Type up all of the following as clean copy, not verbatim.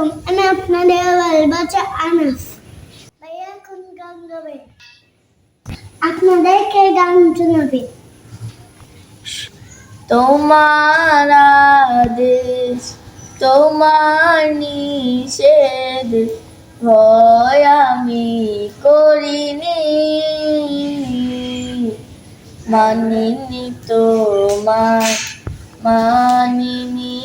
আলাইকুম, আমি আপনাদের বাচ্চা আনাস। ভাইয়া এখন গান গাবে, আপনাদেরকে গান শোনাবে। তোমার আদেশ তোমার নিষেধ ভয় আমি করিনি, মানিনি তোমার মানিনি,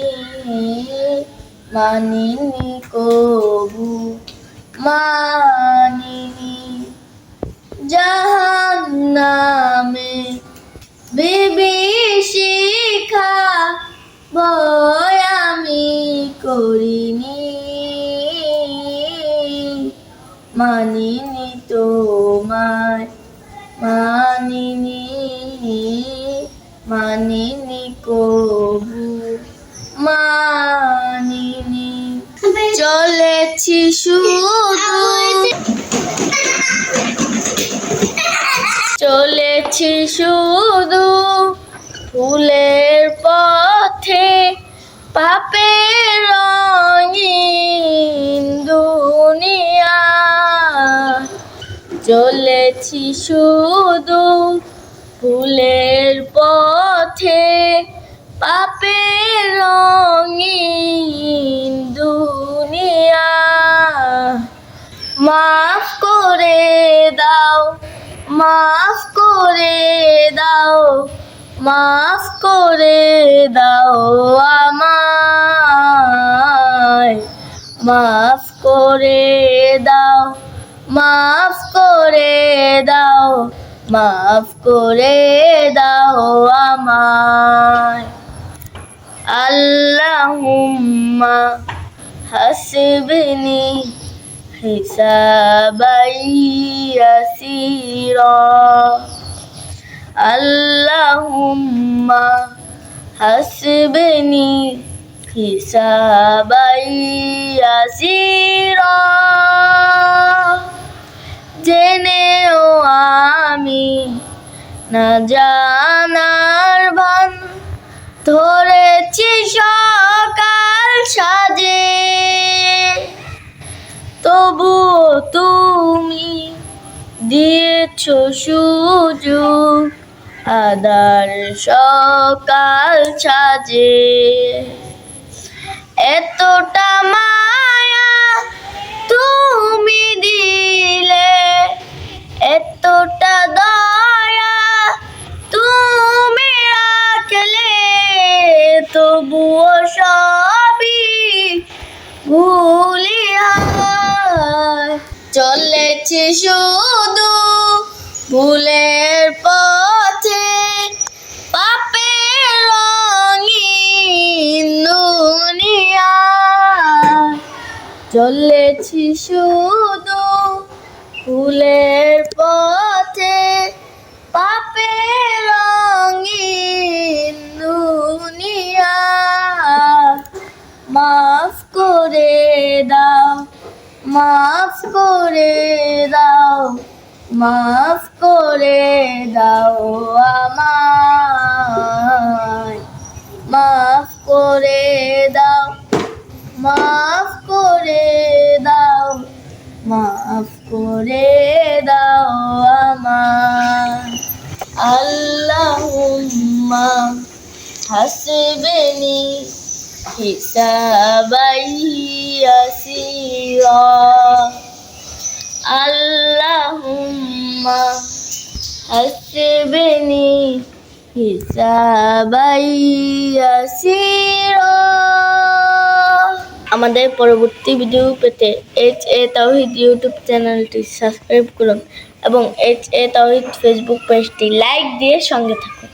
মানিনি কবু মানিনি। জাহান্নামে বিভীষিকা ভয় আমি করিনি, মানিনি তোমায় মানিনি, মানিনি কবু মানিনি। চলেছি শুধু চলেছি শুধু ফুলের পথে, পাপের রঙিন দুনিয়া। চলেছি শুধু ফুলের পথে, পাপের রঙিন দুনিয়া। মাফ করে দাও, মাফ করে দাও, মাফ করে দাও আমায়, মাফ করে দাও, মাফ করে দাও, মাফ করে দাও আমায়। আল্লাহুম্মা হাসিবনি হিসাবাই ইয়াসীরা, আল্লাহুম্মা হাসিবনি হিসাবাই ইয়াসীরা। জেনেও আমি না জানার ভান ধরেছি সকাল সাজে, তবুও তুমি দিয়েছো সুযোগ আদার সকাল সাজে। এতটা মায়া তুমি দিলে, এতটা দয়া তুমি রাখলে, তবুও সবই ভুলিয়া চলেছি শুধু ভুলের পথে, পাপের রঙিন দুনিয়া। চলেছি শুধু ফুলের পথে, পাপের রঙিন দুনিয়া। মাফ করে দাও, মাফ করে দাও, মাফ করে দাও আমায়, মাফ করে দাও, মাফ করে দাও, মাফ করে দাও আমায়। আল্লাহুম্মা হাসিবনি হিসাবাই ইয়াসীরা, আল্লাহুম্মা হাসিবনি হিসাবাই ইয়াসীরা। আমাদের পরবর্তী ভিডিও পেতে HA তাওহীদ ইউটিউব চ্যানেলটি সাবস্ক্রাইব করুন এবং HA তাওহীদ ফেসবুক পেজটি লাইক দিয়ে সঙ্গে থাকুন।